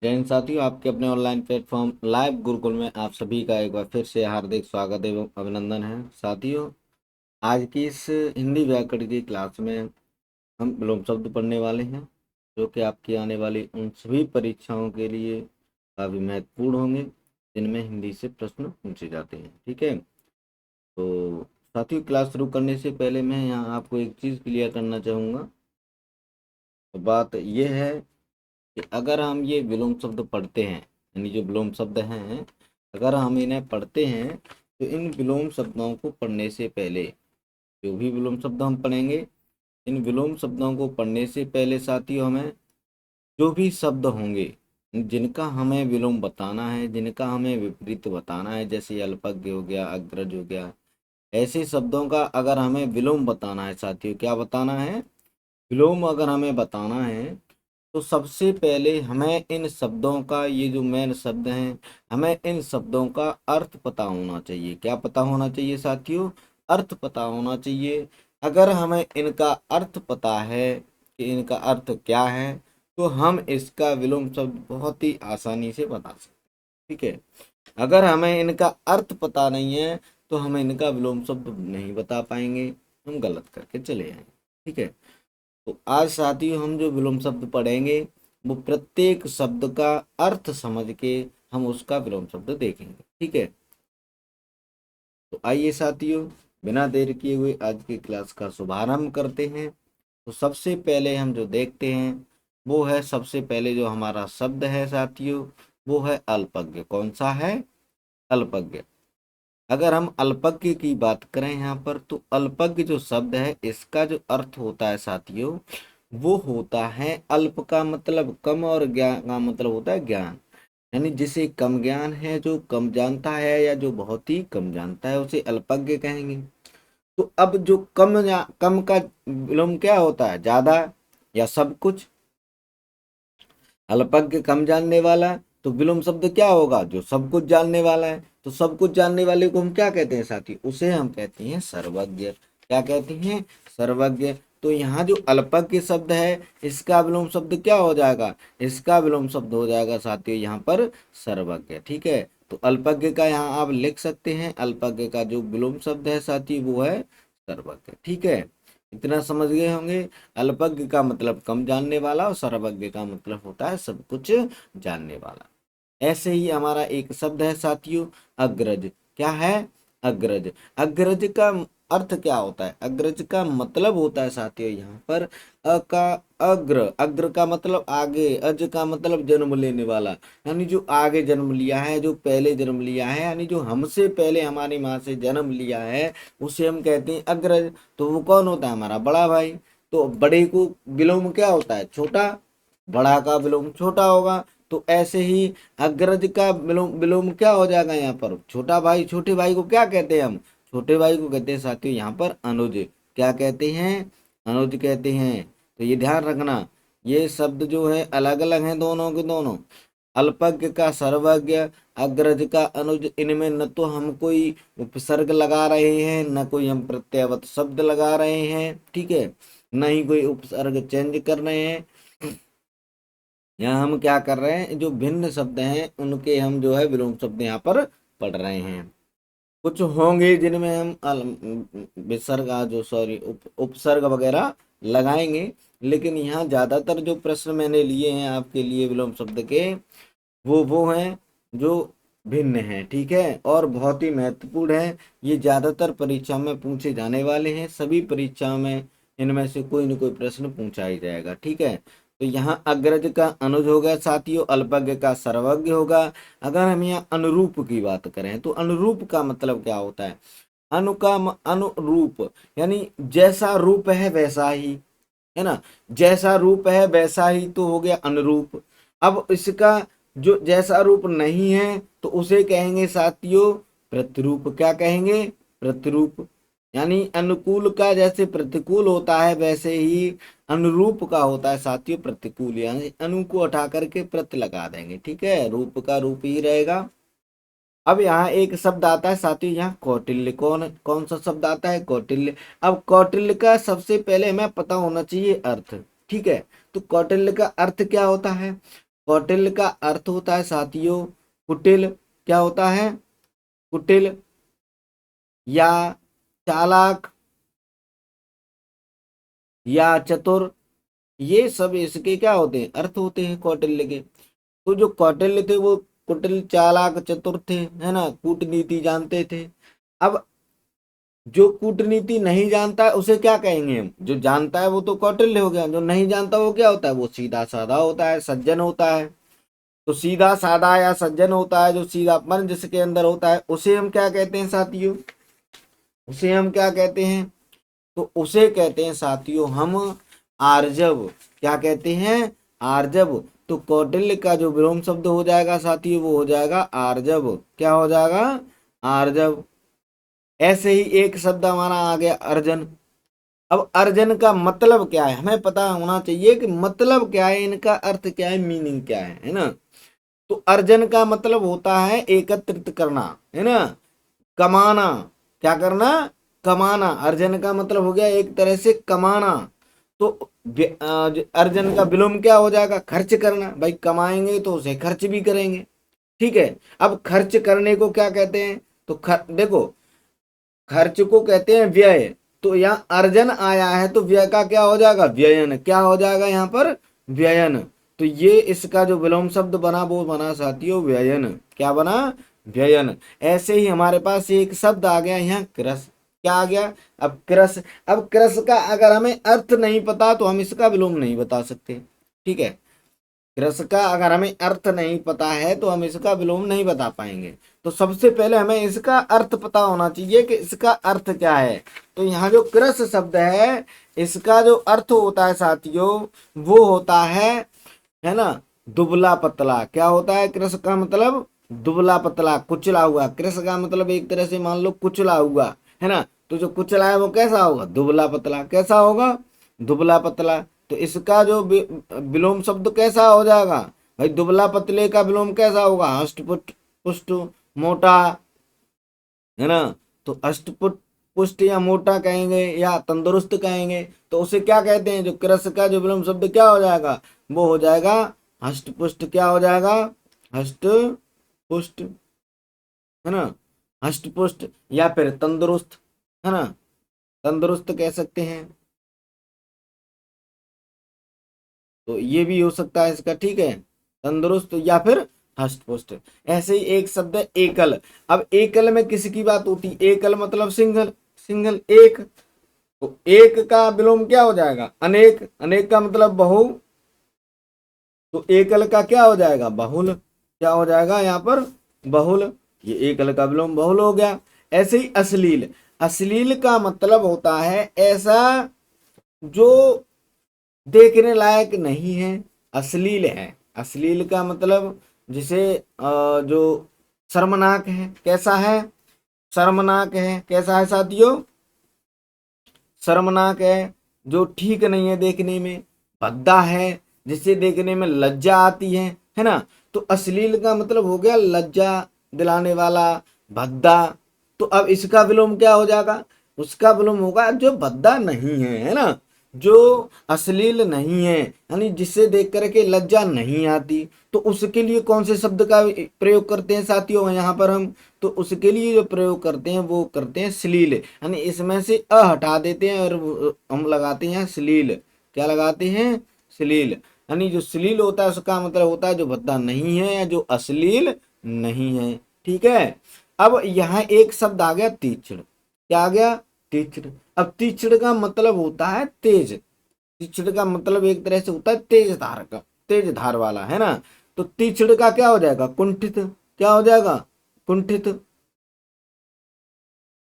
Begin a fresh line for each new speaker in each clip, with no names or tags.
जय हिंद साथियों, आपके अपने ऑनलाइन प्लेटफॉर्म लाइव गुरुकुल में आप सभी का एक बार फिर से हार्दिक स्वागत एवं अभिनंदन है। साथियों, आज की इस हिंदी व्याकरण की क्लास में हम विलोम शब्द पढ़ने वाले हैं, जो कि आपकी आने वाली उन सभी परीक्षाओं के लिए काफ़ी महत्वपूर्ण होंगे जिनमें हिंदी से प्रश्न पूछे जाते हैं। ठीक है, तो साथियों, क्लास शुरू करने से पहले मैं यहाँ आपको एक चीज़ क्लियर करना चाहूँगा। तो बात यह है कि अगर हम ये विलोम शब्द पढ़ते हैं, यानी जो विलोम शब्द हैं, अगर हम इन्हें पढ़ते हैं तो इन विलोम शब्दों को पढ़ने से पहले, जो भी विलोम शब्द हम पढ़ेंगे, इन विलोम शब्दों को पढ़ने से पहले साथियों हमें जो भी शब्द होंगे जिनका हमें विलोम बताना है, जिनका हमें विपरीत बताना है, जैसे अल्पज्ञ हो गया, अग्रज हो गया, ऐसे शब्दों का अगर हमें विलोम बताना है साथियों, क्या बताना है, विलोम अगर हमें बताना है, तो सबसे पहले हमें इन शब्दों का, ये जो मेन शब्द हैं, हमें इन शब्दों का अर्थ पता होना चाहिए। क्या पता होना चाहिए साथियों? अर्थ पता होना चाहिए। अगर हमें इनका अर्थ पता है कि इनका अर्थ क्या है, तो हम इसका विलोम शब्द बहुत ही आसानी से बता सकते हैं। ठीक है, अगर हमें इनका अर्थ पता नहीं है तो हम इनका विलोम शब्द नहीं बता पाएंगे, हम गलत करके चले जाएंगे। ठीक है, तो आज साथियों हम जो विलोम शब्द पढ़ेंगे वो प्रत्येक शब्द का अर्थ समझ के हम उसका विलोम शब्द देखेंगे। ठीक है, तो आइए साथियों, बिना देर किए हुए आज की क्लास का शुभारंभ करते हैं। तो सबसे पहले हम जो देखते हैं वो है, सबसे पहले जो हमारा शब्द है साथियों, वो है अल्पज्ञ। कौन सा है? अल्पज्ञ। अगर हम अल्पज्ञ की बात करें यहाँ पर, तो अल्पज्ञ जो शब्द है, इसका जो अर्थ होता है साथियों, वो होता है अल्प का मतलब कम, और ज्ञान का मतलब होता है ज्ञान। यानी जिसे कम ज्ञान है, जो कम जानता है या जो बहुत ही कम जानता है, उसे अल्पज्ञ कहेंगे। तो अब जो कम का विलोम क्या होता है? ज्यादा या सब कुछ। अल्पज्ञ कम जानने वाला, तो विलोम शब्द क्या होगा? जो सब कुछ जानने वाला है। तो सब कुछ जानने वाले को हम क्या कहते हैं साथी? उसे हम कहते हैं सर्वज्ञ। क्या कहते हैं? सर्वज्ञ। तो यहाँ जो अल्पज्ञ शब्द है, इसका विलोम शब्द क्या हो जाएगा? इसका विलोम शब्द हो जाएगा साथियों यहाँ पर सर्वज्ञ। ठीक है, तो अल्पज्ञ का यहाँ आप लिख सकते हैं, अल्पज्ञ का जो विलोम शब्द है साथी वो है सर्वज्ञ। ठीक है, इतना समझ गए होंगे। अल्पज्ञ का मतलब कम जानने वाला, और सर्वज्ञ का मतलब होता है सब कुछ जानने वाला। ऐसे ही हमारा एक शब्द है साथियों, अग्रज। क्या है? अग्रज। अग्रज का अर्थ क्या होता है? अग्रज का मतलब होता है साथियों यहाँ पर अ का अग्र। अग्र का मतलब आगे, अज का मतलब जन्म लेने वाला, यानी जो आगे जन्म लिया है, जो पहले जन्म लिया है, यानी जो हमसे पहले हमारी माँ से जन्म लिया है, उसे हम कहते हैं अग्रज। तो वो कौन होता है? हमारा बड़ा भाई। तो बड़े को विलोम क्या होता है? छोटा। बड़ा का विलोम छोटा होगा। तो ऐसे ही अग्रज का विलोम विलोम क्या हो जाएगा यहाँ पर? छोटा भाई। छोटे भाई को क्या कहते हैं हम? छोटे भाई को कहते हैं साथियों यहाँ पर अनुज। क्या कहते हैं? अनुज कहते हैं। तो ये ध्यान रखना, ये शब्द जो है अलग अलग हैं दोनों के दोनों। अल्पज्ञ का सर्वज्ञ, अग्रज का अनुज, इनमें न तो हम कोई उपसर्ग लगा रहे हैं, न कोई हम प्रत्ययवत शब्द लगा रहे हैं। ठीक है, न ही कोई उपसर्ग चेंज कर रहे हैं। यहाँ हम क्या कर रहे हैं, जो भिन्न शब्द हैं उनके हम जो है विलोम शब्द यहाँ पर पढ़ रहे हैं। कुछ होंगे जिनमें हम विसर्ग, जो सॉरी उपसर्ग वगैरह लगाएंगे, लेकिन यहाँ ज्यादातर जो प्रश्न मैंने लिए हैं आपके लिए विलोम शब्द के, वो हैं जो भिन्न हैं। ठीक है, और बहुत ही महत्वपूर्ण है। ये ज्यादातर परीक्षा में पूछे जाने वाले हैं, सभी परीक्षाओं में इनमें से कोई न कोई प्रश्न पूछा ही जाएगा। ठीक है, तो यहाँ अग्रज का अनुज होगा साथियों, अल्पज्ञ का सर्वज्ञ होगा। अगर हम यहाँ अनुरूप की बात करें, तो अनुरूप का मतलब क्या होता है? अनु का अनुरूप, यानी जैसा रूप है वैसा ही, है ना? जैसा रूप है वैसा ही तो हो गया अनुरूप। अब इसका जो जैसा रूप नहीं है तो उसे कहेंगे साथियों प्रतिरूप। क्या कहेंगे? प्रतिरूप। यानी अनुकूल का जैसे प्रतिकूल होता है, वैसे ही अनुरूप का होता है साथियों प्रतिकूल। यानी अनु को हटा करके प्रति लगा देंगे। ठीक है, रूप का रूप ही रहेगा। अब यहाँ एक शब्द आता है साथियों, यहाँ कौटिल्य। कौन कौन सा शब्द आता है? कौटिल्य। अब कौटिल्य का सबसे पहले हमें पता होना चाहिए अर्थ। ठीक है, तो कौटिल्य का अर्थ क्या होता है? कौटिल्य का अर्थ होता है साथियों कुटिल। क्या होता है? कुटिल या चालाक या चतुर, ये सब इसके क्या होते हैं? अर्थ होते हैं कौटिल्य के। तो जो कौटिल्य थे वो कुटिल, चालाक, चतुर थे, है ना, कूटनीति जानते थे। अब जो कूटनीति नहीं जानता है उसे क्या कहेंगे हम? जो जानता है वो तो कौटिल्य हो गया, जो नहीं जानता वो क्या होता है? वो सीधा साधा होता है, सज्जन होता है। तो सीधा साधा या सज्जन होता है, जो सीधापन जिसके अंदर होता है, उसे हम क्या कहते हैं साथियों? उसे हम क्या कहते हैं? तो उसे कहते हैं साथियों हम आर्जव। क्या कहते हैं? आर्जव। तो कौटिल्य का जो विलोम शब्द हो जाएगा साथियों वो हो जाएगा आर्जव। क्या हो जाएगा? आर्जव। ऐसे ही एक शब्द हमारा आ गया अर्जन। अब अर्जन का मतलब क्या है हमें पता होना चाहिए कि मतलब क्या है, इनका अर्थ क्या है, मीनिंग क्या है ना। तो अर्जन का मतलब होता है एकत्रित करना, है ना, कमाना। क्या करना? कमाना। अर्जन का मतलब हो गया एक तरह से कमाना। तो अर्जन का विलोम क्या हो जाएगा? खर्च करना। भाई कमाएंगे तो उसे खर्च भी करेंगे। ठीक है। अब खर्च करने को क्या कहते हैं? तो देखो, खर्च को कहते हैं व्यय। तो यहाँ अर्जन आया है तो व्यय का क्या हो जाएगा? व्ययन। क्या हो जाएगा यहाँ पर? व्ययन। तो ये इसका जो विलोम शब्द बना वो बना साथियों व्ययन। क्या बना? व्ययन। ऐसे ही हमारे पास एक शब्द आ गया यहाँ कृस। क्या आ गया? अब कृस। अब कृस का अगर हमें अर्थ नहीं पता तो हम इसका विलोम नहीं बता सकते। ठीक है। रस का अगर हमें अर्थ नहीं पता है तो हम इसका विलोम नहीं बता पाएंगे। तो सबसे पहले हमें इसका अर्थ पता होना चाहिए कि इसका अर्थ क्या है। तो यहाँ जो कृस शब्द है इसका जो अर्थ होता है साथियों वो होता है ना, दुबला पतला। क्या होता है कृस का मतलब? दुबला पतला, कुचला हुआ। कृस का मतलब एक तरह से मान लो कुचला हुआ, है ना। तो जो कुचला है वो कैसा होगा? दुबला पतला। कैसा होगा? दुबला पतला। तो इसका जो विलोम शब्द कैसा हो जाएगा? भाई दुबला पतले का विलोम कैसा होगा? हष्ट पुष्ट मोटा, है ना। तो अष्टपुट पुष्ट या मोटा कहेंगे या तंदुरुस्त कहेंगे। तो उसे क्या कहते हैं? जो कृस का जो विलोम शब्द क्या हो जाएगा? वो हो जाएगा हष्ट पुष्ट। क्या हो जाएगा? हष्ट पुष्ट, है ना, हष्ट पुष्ट या फिर तंदुरुस्त, है ना, तंदुरुस्त कह सकते हैं। तो ये भी हो सकता है इसका। ठीक है, तंदुरुस्त या फिर हष्ट पुष्ट। ऐसे ही एक शब्द है एकल। अब एकल में किसकी बात होती? एकल मतलब सिंगल। सिंगल, एक। तो एक का विलोम क्या हो जाएगा? अनेक। अनेक का मतलब बहु। तो एकल का क्या हो जाएगा? बहुल। क्या हो जाएगा यहाँ पर? बहुल। ये एकल का विलोम बहुल हो गया। ऐसे ही अश्लील। अश्लील का मतलब होता है ऐसा जो देखने लायक नहीं है, अश्लील है। अश्लील का मतलब जिसे जो शर्मनाक है। कैसा है? शर्मनाक है। कैसा है साथियों? शर्मनाक है, जो ठीक नहीं है देखने में। भद्दा है, जिसे देखने में लज्जा आती है ना। तो अश्लील का मतलब हो गया लज्जा दिलाने वाला, भद्दा। तो अब इसका विलोम क्या हो जाएगा? उसका विलोम होगा जो भद्दा नहीं है ना, जो अश्लील नहीं है, यानी जिसे देख करके लज्जा नहीं आती। तो उसके लिए कौन से शब्द का प्रयोग करते हैं साथियों यहाँ पर हम? तो उसके लिए जो प्रयोग करते हैं वो करते हैं श्लील, यानी इसमें से अ हटा देते हैं और हम लगाते हैं श्लील। क्या लगाते हैं? श्लील। यानी जो श्लील होता है उसका मतलब होता है जो भद्दा नहीं है या जो अश्लील नहीं है। ठीक है। अब यहाँ एक शब्द आ गया तीक्ष्ण। क्या आ गया? तीक्ष्ण। अब तीक्ष्ण का मतलब होता है तेज। तीक्ष्ण का मतलब एक तरह से होता है तेज धार का, तेज धार वाला, है ना। तो तीक्ष्ण का क्या हो जाएगा? कुंठित। क्या हो जाएगा? कुंठित,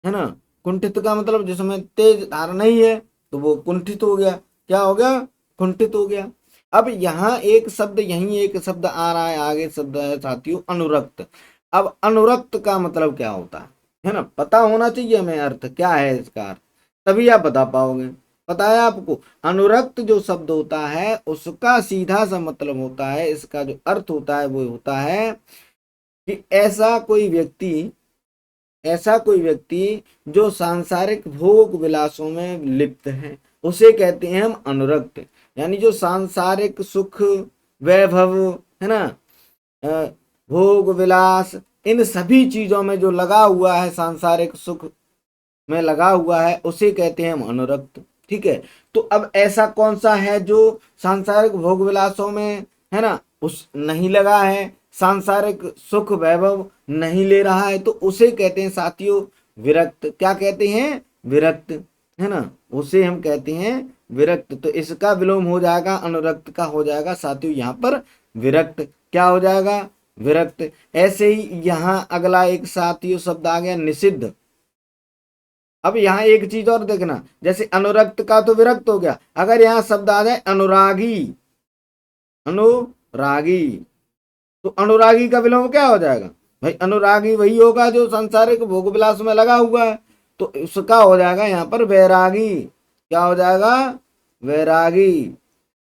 है ना। कुंठित का मतलब जिसमें तेज धार नहीं है तो वो कुंठित हो गया। क्या हो गया? कुंठित हो गया। अब यहाँ एक शब्द, यही एक शब्द आ रहा है, आगे शब्द है साथियों अनुरक्त। अब अनुरक्त का मतलब क्या होता है ना, पता होना चाहिए हमें अर्थ क्या है इसका अर्थ, तभी आप बता पाओगे। पता है आपको? अनुरक्त जो शब्द होता है उसका सीधा सा मतलब होता है, इसका जो अर्थ होता है वो होता है कि ऐसा कोई व्यक्ति जो सांसारिक भोग विलासों में लिप्त है उसे कहते हैं हम अनुरक्त। यानी जो सांसारिक सुख, वैभव, है ना, भोग विलास, इन सभी चीजों में जो लगा हुआ है, सांसारिक सुख में लगा हुआ है, उसे कहते हैं हम अनुरक्त। ठीक है, तो अब ऐसा कौन सा है जो सांसारिक भोग विलासों में, है ना, उस नहीं लगा है, सांसारिक सुख वैभव नहीं ले रहा है, तो उसे कहते हैं साथियों विरक्त। क्या कहते हैं? विरक्त, है ना, उसे हम कहते हैं विरक्त। तो इसका विलोम हो जाएगा, अनुरक्त का हो जाएगा साथियों यहाँ पर विरक्त। क्या हो जाएगा? विरक्त। ऐसे ही यहाँ अगला एक साथियों शब्द आ गया निषिद्ध। अब यहाँ एक चीज और देखना, जैसे अनुरक्त का तो विरक्त हो गया, अगर यहाँ शब्द आ जाए अनुरागी, अनुरागी, तो अनुरागी का विलोम क्या हो जाएगा भाई? अनुरागी वही होगा जो संसारिक भोग विलास में लगा हुआ है, तो उसका हो जाएगा यहाँ पर वैरागी। क्या हो जाएगा? वैरागी।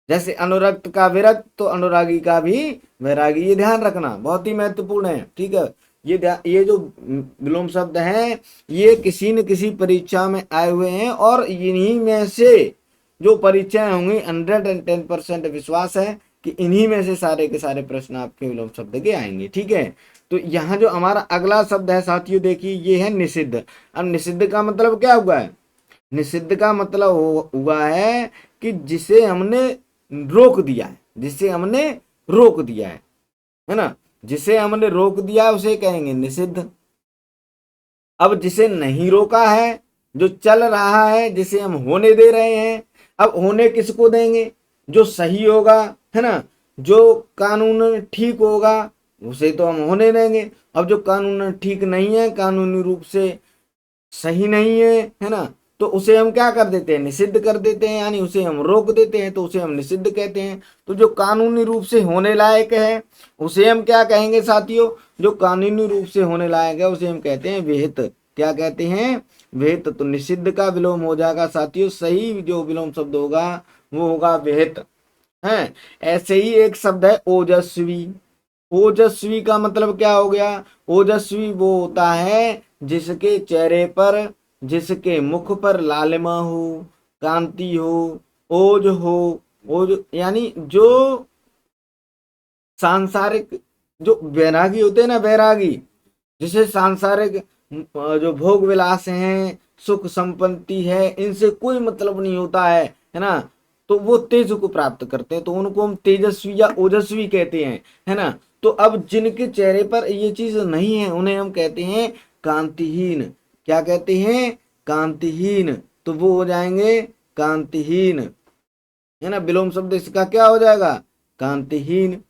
जैसे अनुरक्त का विरक्त, तो अनुरागी का भी वैरागी। ये ध्यान रखना, बहुत ही महत्वपूर्ण है। ठीक है, ये जो विलोम शब्द हैं, ये किसी न किसी परीक्षा में आए हुए हैं, और इन्हीं में से जो परीक्षाएं होंगी 110% विश्वास है कि इन्हीं में से सारे के सारे प्रश्न आपके विलोम शब्द के आएंगे। ठीक है, तो यहाँ जो हमारा अगला शब्द है साथियों, देखिए ये है निषिद्ध। अब निषिद्ध का मतलब क्या हुआ है? निषिद्ध का मतलब हुआ है कि जिसे हमने रोक दिया है, जिसे हमने रोक दिया है ना, जिसे हमने रोक दिया उसे कहेंगे निषिद्ध। अब जिसे नहीं रोका है, जो चल रहा है, जिसे हम होने दे रहे हैं, अब होने किसको देंगे? जो सही होगा, है ना, जो कानून ठीक होगा, उसे तो हम होने देंगे। अब जो कानून ठीक नहीं है, कानूनी रूप से सही नहीं है ना, तो उसे हम क्या कर देते हैं? निषिद्ध कर देते हैं, यानी उसे हम रोक देते हैं, तो उसे हम निषिद्ध कहते हैं। तो जो कानूनी रूप से होने लायक है उसे हम क्या कहेंगे साथियों? जो कानूनी रूप से होने लायक है उसे हम कहते हैं विहित। क्या कहते हैं? विहित। तो निषिद्ध का विलोम हो जाएगा साथियों, सही जो विलोम शब्द होगा वो होगा विहित है। ऐसे ही एक शब्द है ओजस्वी। ओजस्वी का मतलब क्या हो गया? ओजस्वी वो होता है जिसके चेहरे पर, जिसके मुख पर लालिमा हो, कांति हो, ओज हो। ओज यानी जो सांसारिक, जो वैरागी होते हैं ना, वैरागी, जिसे सांसारिक जो भोग विलास हैं, सुख संपत्ति है, इनसे कोई मतलब नहीं होता है ना, तो वो तेज को प्राप्त करते हैं, तो उनको हम तेजस्वी या ओजस्वी कहते हैं, है ना। तो अब जिनके चेहरे पर ये चीज नहीं है उन्हें हम कहते हैं कांतिहीन। क्या कहते हैं? कांतिहीन। तो वो हो जाएंगे कांतिहीन, है ना। विलोम शब्द इसका क्या हो जाएगा? कांतिहीन।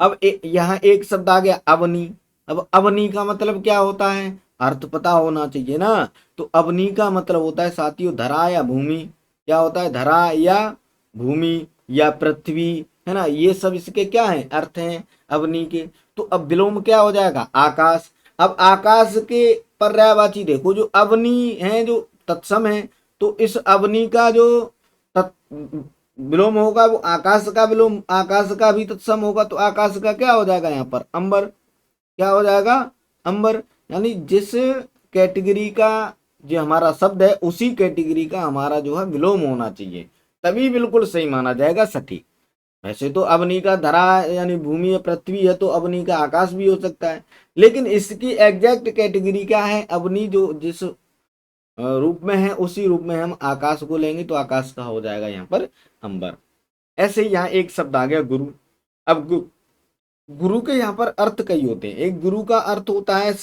अब यहाँ एक शब्द आ गया अवनी। अब अवनी का मतलब क्या होता है? अर्थ पता होना चाहिए ना। तो अवनी का मतलब होता है साथियों धरा या भूमि। क्या होता है? धरा या भूमि या पृथ्वी, है ना, ये सब इसके क्या है? अर्थ हैं अवनी के। तो अब विलोम क्या हो जाएगा? आकाश। अब आकाश के पर्यायवाची देखो, जो अवनी है, जो तत्सम है, तो इस अवनी का जो विलोम होगा वो आकाश का विलोम, आकाश का भी तत्सम होगा, तो आकाश का क्या हो जाएगा यहाँ पर? अंबर। क्या हो जाएगा? अंबर। यानी जिस कैटेगरी का जो हमारा शब्द है उसी कैटेगरी का हमारा जो है विलोम होना चाहिए, तभी बिल्कुल सही माना जाएगा, सटीक। वैसे तो अवनी का धरा यानी भूमि या पृथ्वी है, तो अवनी का आकाश भी हो सकता है, लेकिन इसकी एग्जैक्ट कैटेगरी क्या है? अवनी जो जिस रूप में है उसी रूप में हम आकाश को लेंगे, तो आकाश का हो जाएगा यहाँ पर अंबर। ऐसे ही यहाँ एक शब्द आ गया गुरु। अब गुरु के यहाँ पर अर्थ कई होते हैं। एक गुरु का अर्थ होता है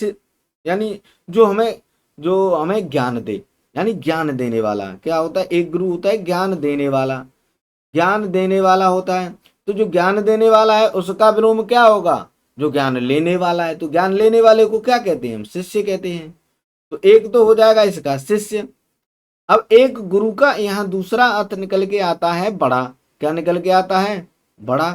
यानी जो हमें ज्ञान दे, यानी ज्ञान देने वाला। क्या होता है? एक गुरु होता है ज्ञान देने वाला, ज्ञान देने वाला होता है। तो जो ज्ञान देने वाला है उसका विलोम क्या होगा? जो ज्ञान लेने वाला है। तो ज्ञान लेने वाले को क्या कहते हैं? हम शिष्य कहते हैं। तो एक तो हो जाएगा इसका शिष्य। अब एक गुरु का यहाँ दूसरा अर्थ निकल के आता है बड़ा। क्या निकल के आता है? बड़ा।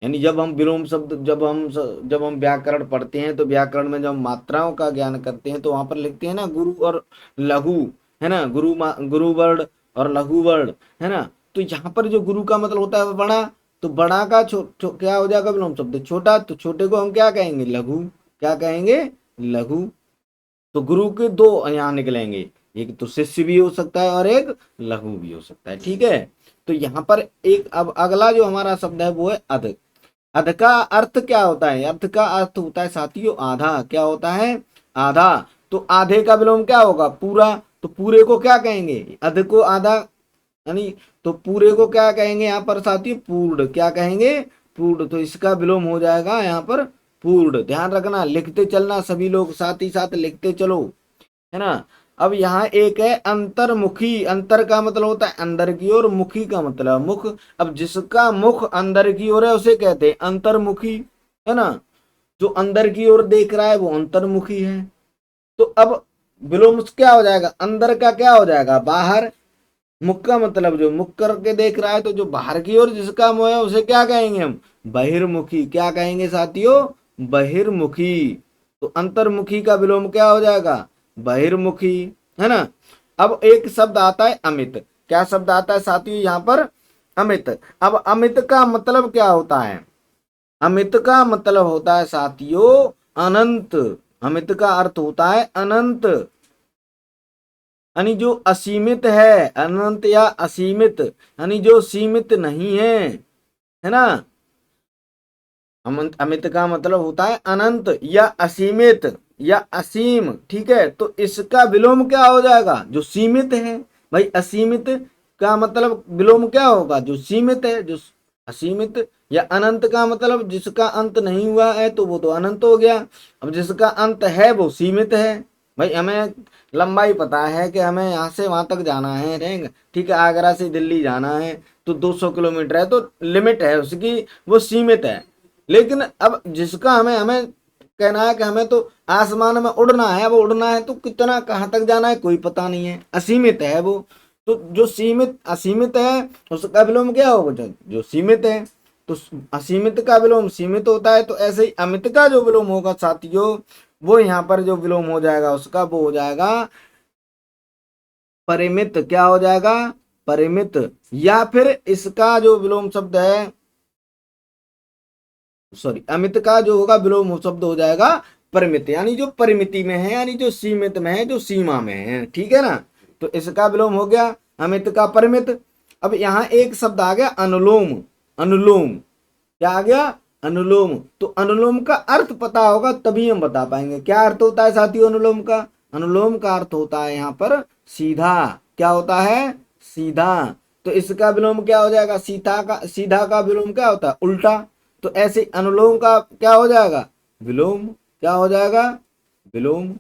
यानी जब हम विलोम शब्द, जब हम व्याकरण पढ़ते हैं, तो व्याकरण में जब मात्राओं का ज्ञान करते हैं तो वहां पर लिखते हैं ना गुरु और लघु, है ना, गुरु वर्ण और लघु वर्ण, है ना। तो यहाँ पर जो गुरु का मतलब होता है बड़ा, तो बड़ा का क्या हो जाएगा विलोम शब्द? छोटा। तो छोटे को हम क्या कहेंगे? लघु। क्या कहेंगे? लघु। तो गुरु के दो यहाँ निकलेंगे, एक तो शिष्य भी हो सकता है और एक लघु भी हो सकता है। ठीक है, तो यहाँ पर एक अब अगला जो हमारा शब्द है वो है अध। अध का अर्थ क्या होता है? अर्थ का अर्थ होता है साथियों आधा। क्या होता है? आधा। तो आधे का विलोम क्या होगा? पूरा। तो पूरे को क्या कहेंगे? अध को आधा यानी, तो पूरे को क्या कहेंगे यहाँ पर साथियों? पूर्ण। क्या कहेंगे? पूर्ण। तो इसका विलोम हो जाएगा यहाँ पर पूर्ण। ध्यान रखना, लिखते चलना सभी लोग, साथ ही साथ लिखते चलो, है ना। अब यहाँ एक है अंतर्मुखी। अंतर का मतलब होता है अंदर की ओर, मुखी का मतलब मुख। अब जिसका मुख अंदर की ओर है उसे कहते हैं अंतर्मुखी, है ना। जो अंदर की ओर देख रहा है वो अंतर्मुखी है। तो अब विलोम क्या हो जाएगा? अंदर का क्या हो जाएगा? बाहर। मुख का मतलब जो मुख करके देख रहा है, तो जो बाहर की ओर जिसका मुंह है उसे क्या कहेंगे हम? बहिर्मुखी। क्या कहेंगे साथियों? बहिर्मुखी। तो अंतर्मुखी का विलोम क्या हो जाएगा? बहिर्मुखी, है ना। अब एक शब्द आता है अमित। क्या शब्द आता है साथियों यहाँ पर? अमित। अब अमित का मतलब क्या होता है? अमित का मतलब होता है साथियों अनंत। अमित का अर्थ होता है अनंत, यानी जो असीमित है। अनंत या असीमित यानी जो सीमित नहीं है ना। अमित का मतलब होता है अनंत या असीमित या असीम। ठीक है, तो इसका विलोम क्या हो जाएगा? जो सीमित है। भाई असीमित का मतलब विलोम क्या होगा? जो सीमित है। जो असीमित या अनंत का मतलब जिसका अंत नहीं हुआ है तो वो तो अनंत हो गया। अब जिसका अंत है वो सीमित है। भाई हमें लंबाई पता है कि हमें यहाँ से वहां तक जाना है, रहेंगे। ठीक है, आगरा से दिल्ली जाना है तो 200 किलोमीटर है, तो लिमिट है उसकी, वो सीमित है। लेकिन अब जिसका हमें हमें कहना है कि हमें तो आसमान में उड़ना है, अब उड़ना है तो कितना कहाँ तक जाना है कोई पता नहीं है, असीमित है वो। तो जो सीमित असीमित है उसका विलोम क्या होगा? जो सीमित है। तो असीमित का विलोम सीमित होता है, तो ऐसे ही अमित का जो विलोम होगा साथियों, वो यहाँ पर जो विलोम हो जाएगा उसका वो हो जाएगा परिमित। क्या हो जाएगा? परिमित। या फिर इसका जो विलोम शब्द है, सॉरी, अमित का जो होगा विलोम शब्द हो जाएगा परिमित, यानी जो परिमिति में है, यानी जो सीमित में है, जो सीमा में है। ठीक है ना। तो इसका विलोम हो गया अमित का परिमित। अब यहाँ एक शब्द आ गया अनुलोम। अनुलोम क्या आ गया? अनुलोम। तो अनुलोम का अर्थ पता होगा तभी हम बता पाएंगे। क्या अर्थ होता है साथियों अनुलोम का? अनुलोम का अर्थ होता है यहाँ पर सीधा। क्या होता है? सीधा। तो इसका विलोम क्या हो जाएगा? सीधा का विलोम क्या होता है? उल्टा। तो ऐसे अनुलोम का क्या हो जाएगा? विलोम। क्या हो जाएगा? विलोम।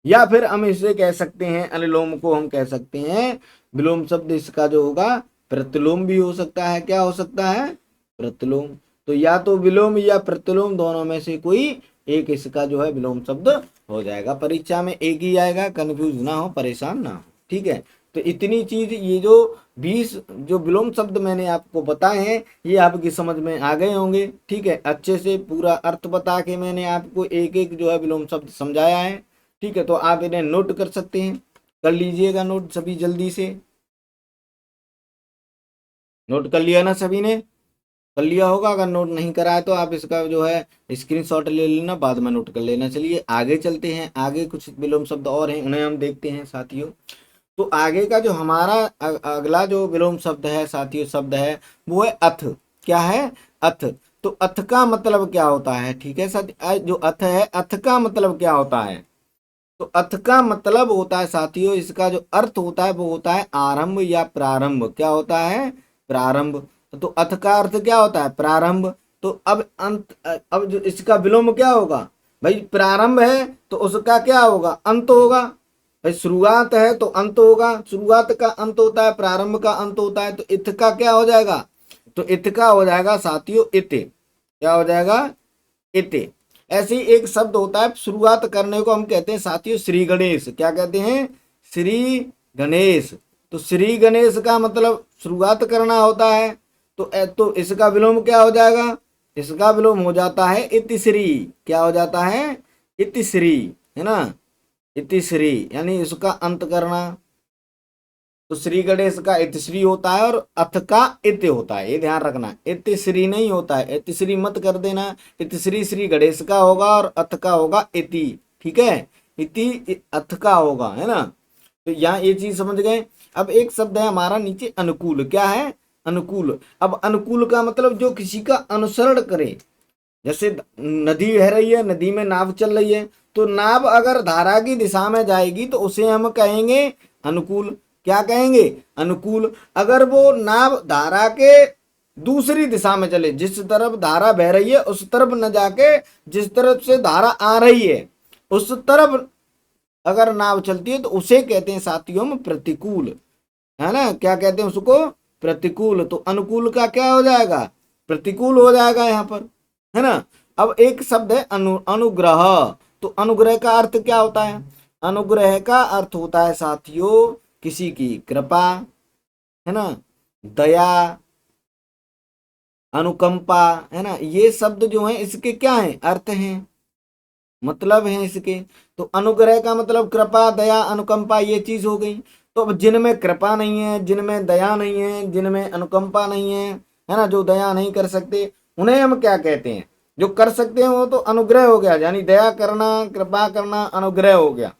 या फिर हम इसे कह सकते हैं, अनुलोम को हम कह सकते हैं विलोम शब्द इसका जो होगा प्रतिलोम भी हो सकता है। क्या हो सकता है? प्रतिलोम। तो या तो विलोम या प्रतिलोम दोनों में से कोई एक इसका जो है विलोम शब्द हो जाएगा। परीक्षा में एक ही आएगा, कंफ्यूज ना हो, परेशान ना हो। ठीक है, तो इतनी चीज, ये जो 20 जो विलोम शब्द मैंने आपको बताए हैं ये आपकी समझ में आ गए होंगे। ठीक है, अच्छे से पूरा अर्थ बता के मैंने आपको एक एक जो है विलोम शब्द समझाया है। ठीक है, तो आप इन्हें नोट कर सकते हैं, कर लीजिएगा नोट सभी जल्दी से। नोट कर लिया ना सभी ने? कर लिया होगा। अगर नोट नहीं करा है तो आप इसका जो है स्क्रीनशॉट ले लेना, बाद में नोट कर लेना। चलिए आगे चलते हैं, आगे कुछ विलोम शब्द और हैं उन्हें हम देखते हैं साथियों। तो आगे का जो हमारा अगला जो विलोम शब्द है साथियों, शब्द है वो है अथ। क्या है? अथ। तो अथ का मतलब क्या होता है? ठीक है साथी, जो अथ है, अथ का मतलब क्या होता है? तो अथ का मतलब होता है साथियों, इसका जो अर्थ होता है वो होता है आरंभ या प्रारंभ। क्या होता है? प्रारंभ। तो अथ का अर्थ क्या होता है? प्रारंभ। तो अब अंत, अब जो इसका विलोम क्या होगा? भाई प्रारंभ है तो उसका क्या होगा? अंत होगा। भाई शुरुआत है तो अंत होगा, शुरुआत का अंत होता है, प्रारंभ का अंत होता है। तो इथ का क्या हो जाएगा? तो इथ का हो जाएगा साथियों इति। क्या हो जाएगा? इति। ऐसे ही एक शब्द होता है शुरुआत करने को हम कहते हैं साथियों श्री गणेश। क्या कहते हैं? श्री गणेश। तो श्री गणेश का मतलब शुरुआत करना होता है। तो इसका विलोम क्या हो जाएगा? इसका विलोम हो जाता है इतिश्री। क्या हो जाता है? इतिश्री, है ना। इतिश्री यानी इसका अंत करना। तो श्री गणेश का इतिश्री होता है और अथ का इति होता है, ये ध्यान रखना। इतिश्री नहीं होता है, इतिश्री मत कर देना। इतिश्री श्री गणेश का होगा और अथ का होगा इति। ठीक है, इति अथ का होगा, है ना। तो यहाँ ये चीज समझ गए। अब एक शब्द है हमारा नीचे अनुकूल, क्या है, अनुकूल। अब अनुकूल का मतलब जो किसी का अनुसरण करे। जैसे नदी बह रही है, नदी में नाव चल रही है, तो नाव अगर धारा की दिशा में जाएगी तो उसे हम कहेंगे अनुकूल। क्या कहेंगे, अनुकूल। अगर वो नाव धारा के दूसरी दिशा में चले, जिस तरफ धारा बह रही है उस तरफ न जाके जिस तरफ से धारा आ रही है उस तरफ अगर नाव चलती है तो उसे कहते हैं साथियों में प्रतिकूल, है ना। क्या कहते हैं उसको, प्रतिकूल। तो अनुकूल का क्या हो जाएगा, प्रतिकूल हो जाएगा यहाँ पर, है ना। अब एक शब्द है अनुग्रह। तो अनुग्रह का अर्थ क्या होता है, अनुग्रह का अर्थ होता है साथियों किसी की कृपा, है ना, दया, अनुकंपा, है ना। ये शब्द जो है इसके क्या है, अर्थ हैं, मतलब है इसके। तो अनुग्रह का मतलब कृपा, दया, अनुकंपा, ये चीज हो गई। तो अब जिनमें कृपा नहीं है, जिनमें दया नहीं है, जिनमें अनुकंपा नहीं है ना, जो दया नहीं कर सकते उन्हें हम क्या कहते हैं, जो कर सकते हैं वो तो अनुग्रह हो गया, यानी दया करना, कृपा करना अनुग्रह हो गया।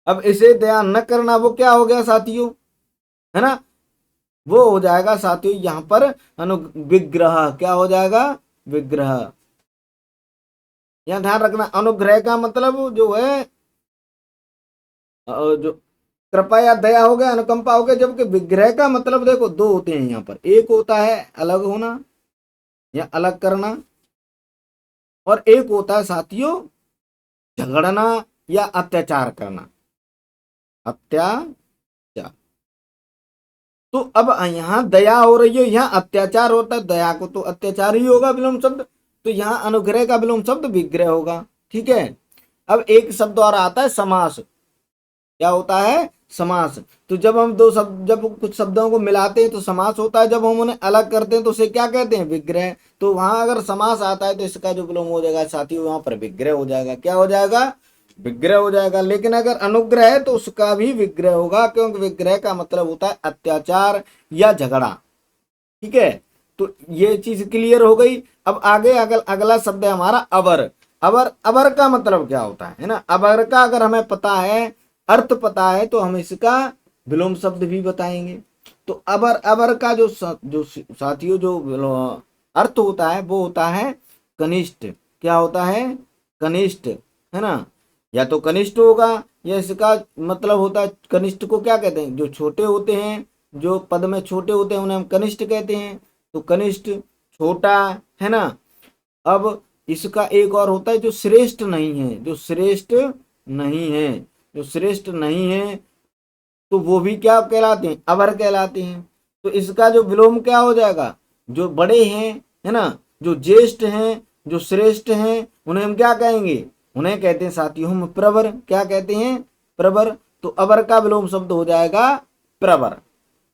अब इसे दया न करना वो क्या हो गया साथियों, है ना, वो हो जाएगा साथियों यहाँ पर विग्रह। क्या हो जाएगा, विग्रह। यहाँ ध्यान रखना, अनुग्रह का मतलब जो है जो कृपा या दया हो गया, अनुकंपा हो गया। जबकि विग्रह का मतलब देखो दो होते हैं यहाँ पर, एक होता है अलग होना या अलग करना, और एक होता है साथियों झगड़ना या अत्याचार करना, अत्याचार। तो अब यहाँ दया हो रही है, यहाँ अत्याचार होता है, दया को तो अत्याचार ही होगा विलोम शब्द, तो यहाँ अनुग्रह का विलोम शब्द विग्रह होगा। ठीक है। अब एक शब्द और आता है समास। क्या होता है, समास। तो जब हम दो शब्द, जब कुछ शब्दों को मिलाते हैं तो समास होता है, जब हम उन्हें अलग करते हैं तो उसे क्या कहते हैं, विग्रह। तो वहां अगर समास आता है तो इसका जो विलोम हो जाएगा साथियों वहां पर विग्रह हो जाएगा। क्या हो जाएगा, विग्रह हो जाएगा। लेकिन अगर अनुग्रह है तो उसका भी विग्रह होगा, क्योंकि विग्रह का मतलब होता है अत्याचार या झगड़ा। ठीक है। तो ये चीज क्लियर हो गई। अब आगे अगला शब्द है हमारा अवर। अवर, अवर का मतलब क्या होता है ना। अवर का अगर हमें पता है, अर्थ पता है, तो हम इसका विलोम शब्द भी बताएंगे। तो अवर, अवर का जो साथियों जो अर्थ होता है वो होता है कनिष्ठ। क्या होता है, कनिष्ठ, है ना। या तो कनिष्ठ होगा या इसका मतलब होता है, कनिष्ठ को क्या कहते हैं, जो छोटे होते हैं, जो पद में छोटे होते हैं उन्हें हम कनिष्ठ कहते हैं। तो कनिष्ठ, छोटा, है ना। अब इसका एक और होता है जो श्रेष्ठ नहीं है, जो श्रेष्ठ नहीं है, जो श्रेष्ठ नहीं है, तो वो भी क्या कहलाते हैं, अवर कहलाते हैं। तो इसका जो विलोम क्या हो जाएगा, जो बड़े हैं, है ना, जो ज्येष्ठ हैं, जो श्रेष्ठ हैं, उन्हें हम क्या कहेंगे, उन्हें कहते हैं साथियों हम प्रवर। क्या कहते हैं, प्रवर। तो अवर का विलोम शब्द हो जाएगा प्रवर।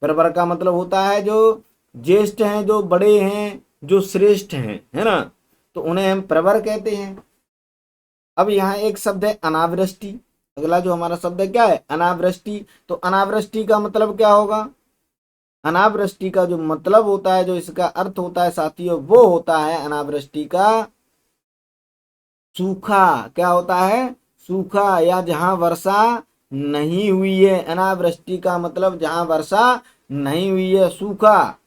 प्रवर का मतलब होता है जो ज्येष्ठ हैं, जो बड़े हैं, जो श्रेष्ठ हैं, है ना, तो उन्हें हम प्रवर कहते हैं। अब यहाँ एक शब्द है अनावृष्टि। अगला जो हमारा शब्द है क्या है, अनावृष्टि। तो अनावृष्टि का मतलब क्या होगा, अनावृष्टि का जो मतलब होता है, जो इसका अर्थ होता है साथियों, वो होता है अनावृष्टि का सूखा। क्या होता है, सूखा, या जहां वर्षा नहीं हुई है। अनावृष्टि का मतलब जहां वर्षा नहीं हुई है, सूखा।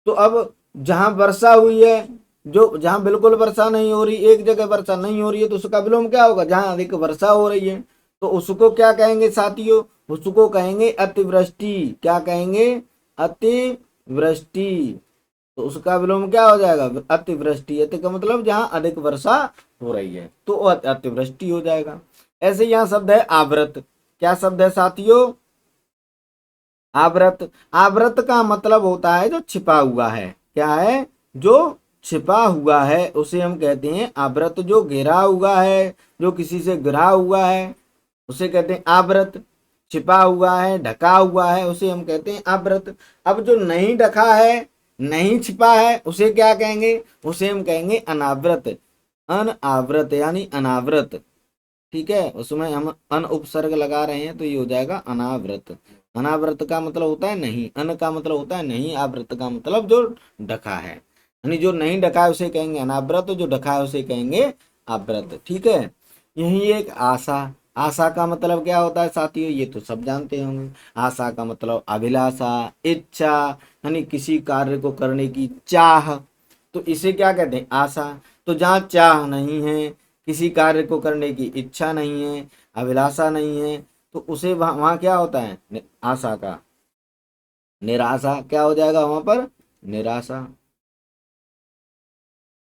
तो अब जहां वर्षा हुई है, जो जहां बिल्कुल वर्षा नहीं हो रही, एक जगह वर्षा नहीं हो रही है, तो उसका विलोम क्या होगा, जहां अधिक वर्षा हो रही है। तो उसको क्या कहेंगे साथियों, उसको कहेंगे अतिवृष्टि। क्या कहेंगे, अतिवृष्टि। तो उसका विलोम क्या हो जाएगा, अतिवृष्टि। अति का मतलब जहां अधिक वर्षा हो रही है, तो अतिवृष्टि हो जाएगा। ऐसे यहाँ शब्द है आवृत। क्या शब्द है साथियों, आवृत। आवृत का मतलब होता है जो छिपा हुआ है। क्या है, जो छिपा हुआ है उसे हम कहते हैं आवृत। जो घिरा हुआ है, जो किसी से घिरा हुआ है, उसे कहते हैं आवृत। छिपा हुआ है, ढका हुआ है, उसे हम कहते हैं आवृत। अब जो नहीं ढका है, नहीं छिपा है, उसे क्या कहेंगे, उसे हम कहेंगे अनावृत। अनावृत यानी अनावृत। ठीक है, उसमें हम अन उपसर्ग लगा रहे हैं तो ये हो जाएगा अनावृत। अनावृत का मतलब होता है नहीं, अन का मतलब होता है नहीं, आवृत का मतलब जो ढका है, यानी जो नहीं ढका है उसे कहेंगे अनावृत, जो ढका है उसे कहेंगे आवृत। ठीक है। यही एक आशा। आशा का मतलब क्या होता है साथियों, ये तो सब जानते होंगे। आशा का मतलब अभिलाषा, इच्छा, यानी किसी कार्य को करने की चाह, तो इसे क्या कहते हैं, आशा। तो जहाँ चाह नहीं है, किसी कार्य को करने की इच्छा नहीं है, अभिलाषा नहीं है, तो उसे वहाँ क्या होता है, आशा का निराशा। क्या हो जाएगा वहां पर, निराशा।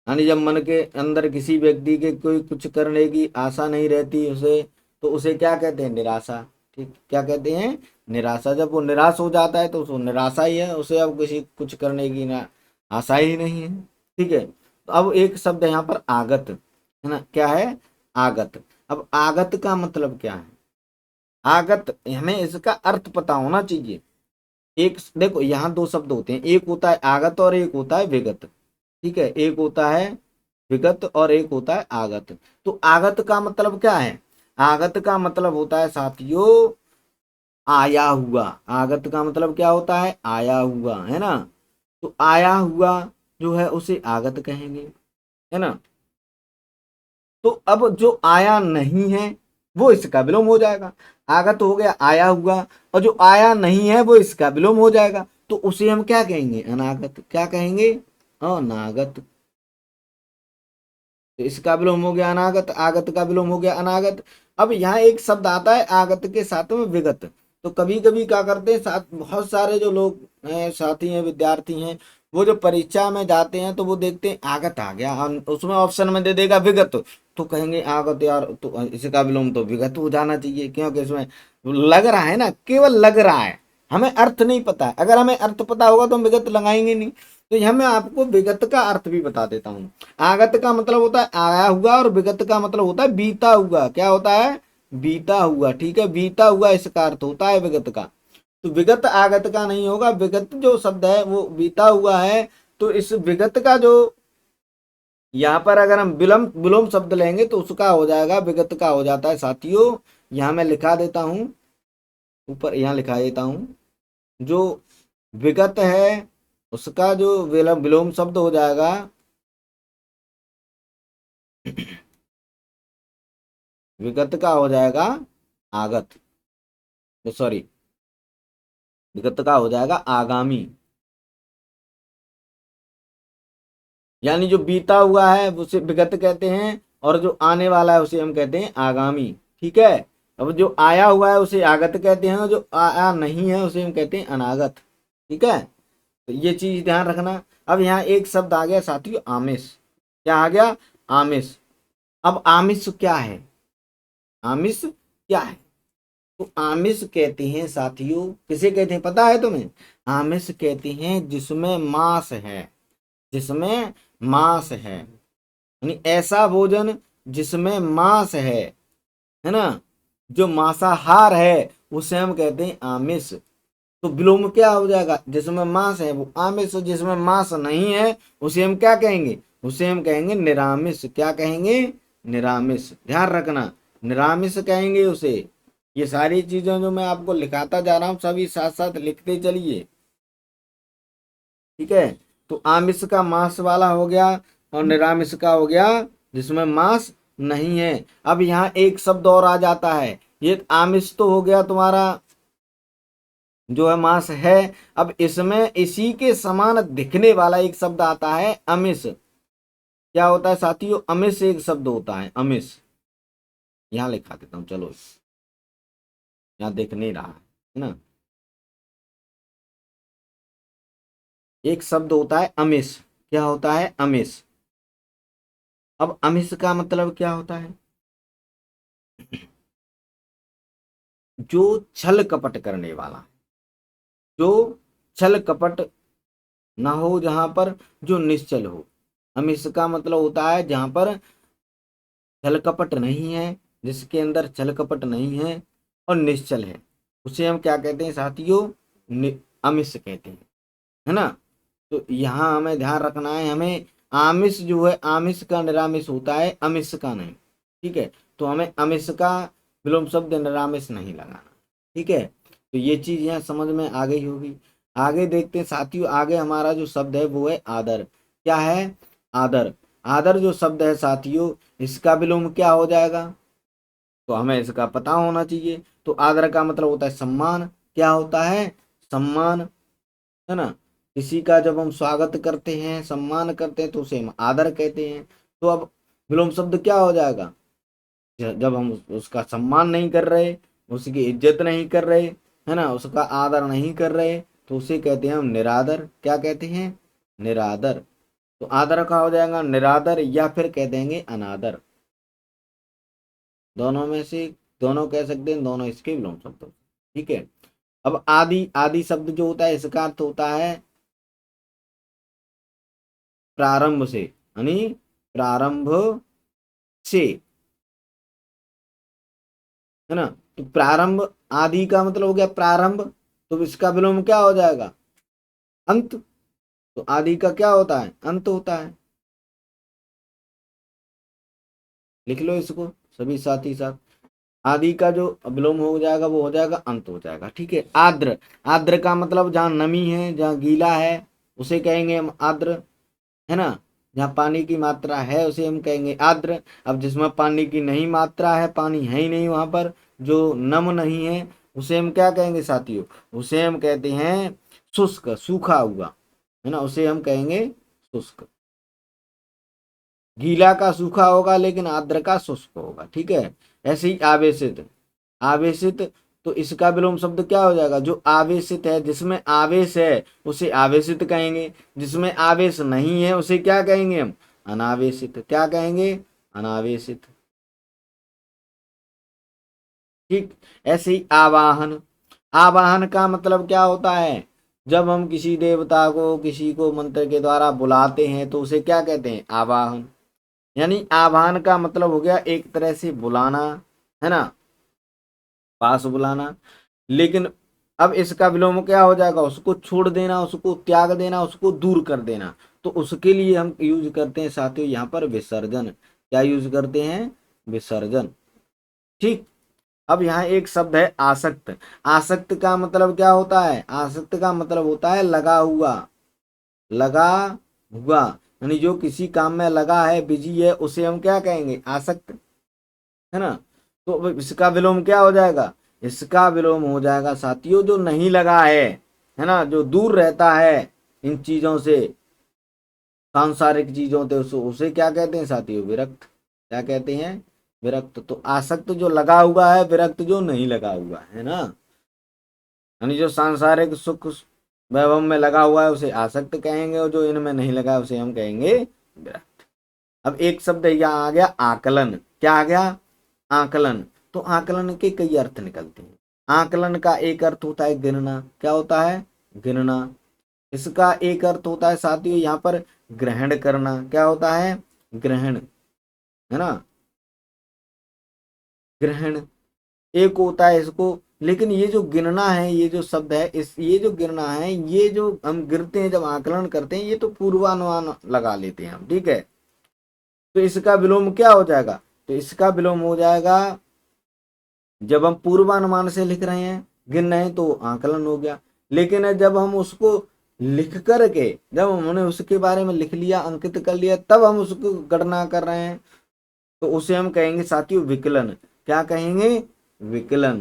यानी जब मन के अंदर किसी व्यक्ति के कोई कुछ करने की आशा नहीं रहती उसे, तो उसे क्या कहते हैं, निराशा। ठीक, क्या कहते हैं, निराशा। जब वो निराश हो जाता है तो उसको निराशा ही है, उसे अब किसी कुछ करने की ना आशा ही नहीं है। ठीक है, तो अब एक शब्द है यहाँ पर आगत, है ना, क्या है, आगत। अब आगत का मतलब क्या है, आगत हमें इसका अर्थ पता होना चाहिए। एक देखो यहाँ दो शब्द होते हैं, एक होता है आगत और एक होता है विगत। ठीक है, एक होता है विगत और एक होता है आगत। तो आगत का मतलब क्या है, आगत का मतलब होता है साथियों आया हुआ। आगत का मतलब क्या होता है, आया हुआ, है ना। तो आया हुआ जो है उसे आगत कहेंगे, है ना। तो अब जो आया नहीं है वो इसका विलोम हो जाएगा। आगत हो गया आया हुआ, और जो आया नहीं है वो इसका विलोम हो जाएगा, तो उसे हम क्या कहेंगे, अनागत। क्या कहेंगे, अनागत। तो इसका विलोम हो गया अनागत, आगत का विलोम हो गया अनागत। अब यहाँ एक शब्द आता है आगत के साथ में विगत। तो कभी कभी क्या करते हैं साथ, बहुत सारे जो लोग हैं, साथी हैं, विद्यार्थी हैं, वो जो परीक्षा में जाते हैं तो वो देखते हैं आगत आ गया, उसमें ऑप्शन में दे देगा विगत, तो कहेंगे आगत यार, तो इसका विलोम तो विगत हो जाना चाहिए, क्योंकि इसमें लग रहा है ना, केवल लग रहा है, हमें अर्थ नहीं पता है। अगर हमें अर्थ पता होगा तो हम विगत लगाएंगे नहीं। तो यह मैं आपको विगत का अर्थ भी बता देता हूँ। आगत का मतलब होता है आया हुआ, और विगत का मतलब होता है बीता हुआ। क्या होता है, बीता हुआ। ठीक है, बीता हुआ इसका अर्थ होता है विगत का। तो विगत आगत का नहीं होगा, विगत जो शब्द है वो बीता हुआ है। तो इस विगत का जो यहाँ पर अगर हम विलोम विलोम शब्द लेंगे तो उसका हो जाएगा, विगत का हो जाता है साथियों। यहाँ मैं लिखा देता हूँ, ऊपर यहाँ लिखा देता हूँ, जो विगत है उसका जो विलोम विलोम शब्द हो जाएगा, विगत का हो जाएगा आगत, तो सॉरी, विगत का हो जाएगा आगामी। यानी जो बीता हुआ है उसे विगत कहते हैं, और जो आने वाला है उसे हम कहते हैं आगामी। ठीक है, अब जो आया हुआ है उसे आगत कहते हैं, और जो आया नहीं है उसे हम कहते हैं अनागत। ठीक है, तो ये चीज ध्यान रखना। अब यहाँ एक शब्द आ गया साथियों, आमिष। क्या आ गया, आमिष। अब आमिष क्या है, आमिष क्या है, तो आमिष कहते हैं साथियों, किसे कहते हैं पता है तुम्हें, आमिष कहते हैं जिसमें मांस है, जिसमें मांस है, यानी ऐसा भोजन जिसमें मांस है ना, जो मांसाहार है उसे हम कहते हैं आमिष। तो विलोम क्या हो जाएगा, जिसमें मांस है वो आमिष, जिसमें मांस नहीं है उसे हम क्या कहेंगे, उसे हम कहेंगे निरामिष। क्या कहेंगे, निरामिष। ध्यान रखना, निरामिष कहेंगे उसे। ये सारी चीजें जो मैं आपको लिखाता जा रहा हूं सभी साथ साथ लिखते चलिए। ठीक है, तो आमिष का मांस वाला हो गया, और निरामिष का हो गया जिसमें मांस नहीं है। अब यहाँ एक शब्द और आ जाता है, ये आमिष तो हो गया तुम्हारा जो है मांस है। अब इसमें इसी के समान दिखने वाला एक शब्द आता है अमिष। क्या होता है साथियों, अमिष एक शब्द होता है, अमिष। यहाँ लिखा देता हूँ, चलो यहाँ दिख नहीं रहा है ना। एक शब्द होता है अमिष। क्या होता है, अमिष। अब अमिष का मतलब क्या होता है, जो छल कपट करने वाला, जो छल कपट ना हो, जहां पर जो निश्चल हो। अमिष का मतलब होता है जहां पर छल कपट नहीं है, जिसके अंदर छल कपट नहीं है और निश्चल है, उसे हम क्या कहते हैं साथियों, अमिष कहते हैं, है ना। तो यहाँ हमें ध्यान रखना है, हमें आमिष जो है, आमिष का निरामिष होता है, अमिष का नहीं। ठीक है, तो हमें अमिष का विलोम शब्द निरामिष नहीं लगाना। ठीक है, तो ये चीज यहाँ समझ में आ गई होगी। आगे देखते हैं साथियों, आगे हमारा जो शब्द है वो है आदर। क्या है, आदर। आदर जो शब्द है साथियों, इसका विलोम क्या हो जाएगा, तो हमें इसका पता होना चाहिए। तो आदर का मतलब होता है सम्मान। क्या होता है? सम्मान, है ना। किसी का जब हम स्वागत करते हैं, सम्मान करते हैं, तो उसे हम आदर कहते हैं। तो अब विलोम शब्द क्या हो जाएगा? जब हम उसका सम्मान नहीं कर रहे, उसकी इज्जत नहीं कर रहे, है ना, उसका आदर नहीं कर रहे, तो उसे कहते हैं हम निरादर। क्या कहते हैं? निरादर। तो आदर का हो जाएगा निरादर, या फिर कह देंगे अनादर। दोनों में से दोनों कह सकते हैं, दोनों इसके विलोम शब्द होते हैं। ठीक है। अब आदि, आदि शब्द जो होता है इसका अर्थ होता है प्रारंभ से, यानी प्रारंभ से, है ना। तो प्रारंभ, आदि का मतलब हो गया प्रारंभ, तो इसका विलोम क्या हो जाएगा? अंत। तो आदि का क्या होता है? अंत होता है। लिख लो इसको सभी साथ ही साथ। आदि का जो विलोम हो जाएगा वो हो जाएगा अंत हो जाएगा। ठीक है। आर्द्र, आर्द्र का मतलब जहाँ नमी है, जहाँ गीला है, उसे कहेंगे हम आर्द्र, है ना। जहाँ पानी की मात्रा है उसे हम कहेंगे आर्द्र। अब जिसमें पानी की नहीं मात्रा है, पानी है ही नहीं वहां पर, जो नम नहीं है, उसे हम क्या कहेंगे साथियों? उसे हम कहते हैं शुष्क, सूखा हुआ, है ना, उसे हम कहेंगे शुष्क। गीला का सूखा होगा, लेकिन आर्द्र का शुष्क होगा। ठीक है। ऐसे ही आवेशित, आवेशित, तो इसका विलोम शब्द क्या हो जाएगा? जो आवेशित है, जिसमें आवेश है, उसे आवेशित कहेंगे। जिसमें आवेश नहीं है उसे क्या कहेंगे हम? अनावेशित। क्या कहेंगे? अनावेशित। ठीक। ऐसे ही आवाहन, आवाहन का मतलब क्या होता है? जब हम किसी देवता को, किसी को मंत्र के द्वारा बुलाते हैं, तो उसे क्या कहते हैं? आवाहन। यानी आवाहन का मतलब हो गया एक तरह से बुलाना, है ना, पास बुलाना। लेकिन अब इसका विलोम क्या हो जाएगा? उसको छोड़ देना, उसको त्याग देना, उसको दूर कर देना। तो उसके लिए हम यूज करते हैं साथियों यहाँ पर विसर्जन। क्या यूज करते हैं? विसर्जन। ठीक। अब यहाँ एक शब्द है आसक्त। आसक्त का मतलब क्या होता है? आसक्त का मतलब होता है लगा हुआ, लगा हुआ, यानी जो किसी काम में लगा है, बिजी है, उसे हम क्या कहेंगे? आसक्त, है ना। तो अब इसका विलोम क्या हो जाएगा? इसका विलोम हो जाएगा साथियों जो नहीं लगा है ना, जो दूर रहता है इन चीजों से, सांसारिक चीजों से, उसे क्या कहते हैं साथियों? विरक्त। क्या कहते हैं? विरक्त। तो आसक्त जो लगा हुआ है, विरक्त जो नहीं लगा हुआ है ना, यानी जो सांसारिक सुख वैभव में लगा हुआ है उसे आसक्त कहेंगे, और जो इनमें नहीं लगा है उसे हम कहेंगे विरक्त। अब एक शब्द यहाँ आ गया आकलन। क्या आ गया? आकलन। तो आकलन के कई अर्थ निकलते हैं। आकलन का एक अर्थ होता है गिनना। क्या होता है? गिनना। इसका एक अर्थ होता है साथियों यहाँ पर ग्रहण करना। क्या होता है? ग्रहण, है ना, ग्रहण एक होता है इसको। लेकिन ये जो गिनना है, ये जो शब्द है, इस ये जो गिनना है, ये जो हम गिरते हैं, जब आकलन करते हैं, ये तो पूर्वानुमान लगा लेते हैं हम। ठीक है। तो इसका विलोम क्या हो जाएगा? तो इसका विलोम हो जाएगा, जब हम पूर्वानुमान से लिख रहे हैं, गिन रहे हैं, तो आकलन हो गया। लेकिन जब हम उसको लिख करके, जब हमने उसके बारे में लिख लिया, अंकित कर लिया, तब हम उसको गणना कर रहे हैं, तो उसे हम कहेंगे साथियों विकलन। क्या कहेंगे? विकलन।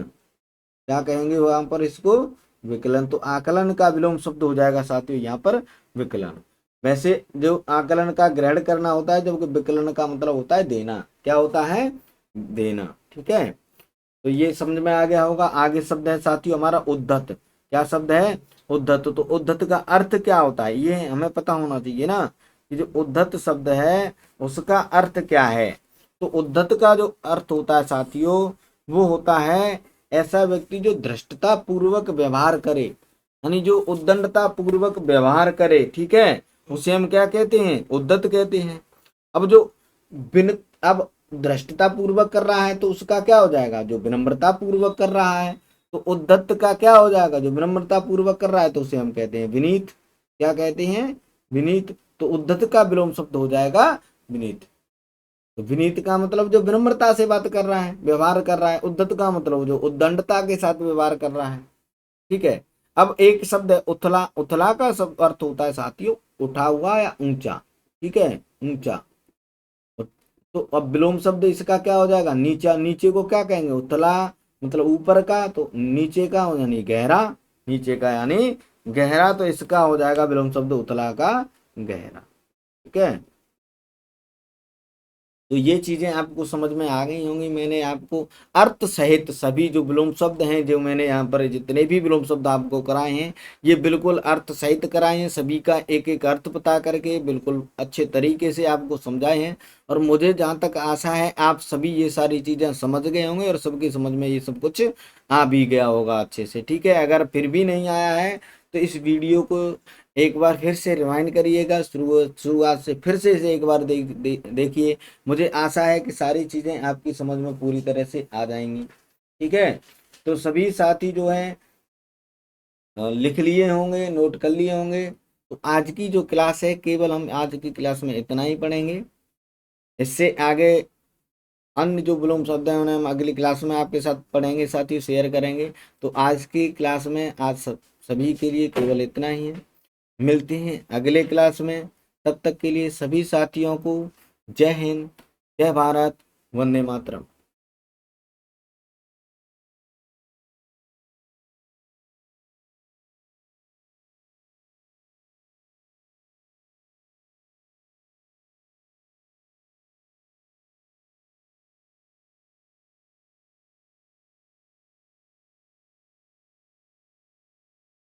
क्या कहेंगे वहां पर इसको? विकलन। तो आकलन का विलोम शब्द हो जाएगा साथियों यहाँ पर विकलन। वैसे जो आकलन का ग्रहण करना होता है, जबकि विकलन का मतलब होता है देना। क्या होता है? देना। ठीक है। तो ये समझ में आ गया होगा। आगे शब्द है साथियों हमारा उद्धत। क्या शब्द है? उद्धत। तो उद्धत का अर्थ क्या होता है, ये हमें पता होना चाहिए ना, कि जो उद्धत शब्द है उसका अर्थ क्या है। तो उद्धत का जो अर्थ होता है साथियों, वो होता है ऐसा व्यक्ति जो धृष्टता पूर्वक व्यवहार करे, यानी जो उद्दंडता पूर्वक व्यवहार करे। ठीक है। उसे हम क्या कहते हैं? उद्धत कहते हैं। अब जो बिन अब धृष्टता पूर्वक कर रहा है, तो उसका क्या हो जाएगा? जो विनम्रता पूर्वक कर रहा है। तो उद्धत का क्या हो जाएगा? जो विनम्रता पूर्वक कर रहा है, तो उसे हम कहते हैं विनीत। क्या कहते हैं? विनीत। तो उद्धत का विलोम शब्द हो जाएगा विनीत। तो विनीत का मतलब जो विनम्रता से बात कर रहा है, व्यवहार कर रहा है। उद्धत का मतलब जो उद्दंडता के साथ व्यवहार कर रहा है। ठीक है। अब एक शब्द है उथला। उथला का सब अर्थ होता है साथियों उठा हुआ या ऊंचा। ठीक है, ऊंचा। तो अब विलोम शब्द इसका क्या हो जाएगा, नीचा, नीचे को क्या कहेंगे, उतला, मतलब ऊपर का, तो नीचे का यानी गहरा, नीचे का यानी गहरा, तो इसका हो जाएगा विलोम शब्द उतला का गहरा। ठीक है, तो ये चीजें आपको समझ में आ गई होंगी। मैंने आपको अर्थ सहित सभी जो विलोम शब्द हैं, जो मैंने यहाँ पर जितने भी विलोम शब्द आपको कराए हैं, ये बिल्कुल अर्थ सहित कराए हैं, सभी का एक एक अर्थ पता करके बिल्कुल अच्छे तरीके से आपको समझाए हैं। और मुझे जहाँ तक आशा है आप सभी ये सारी चीजें समझ गए होंगे और सबकी समझ में ये सब कुछ आ भी गया होगा अच्छे से। ठीक है, अगर फिर भी नहीं आया है तो इस वीडियो को एक बार फिर से रिवाइंड करिएगा, शुरुआत से फिर से इसे एक बार देखिए। मुझे आशा है कि सारी चीज़ें आपकी समझ में पूरी तरह से आ जाएंगी। ठीक है, तो सभी साथी जो हैं लिख लिए होंगे, नोट कर लिए होंगे। तो आज की जो क्लास है, केवल हम आज की क्लास में इतना ही पढ़ेंगे। इससे आगे अन्य जो विलोम शब्द हैं उन्हें हम अगली क्लास में आपके साथ पढ़ेंगे, साथी शेयर करेंगे। तो आज की क्लास में आज सभी के लिए केवल इतना ही है। मिलते हैं अगले क्लास में, तब तक के लिए सभी साथियों को जय हिंद, जय भारत, वंदे मातरम।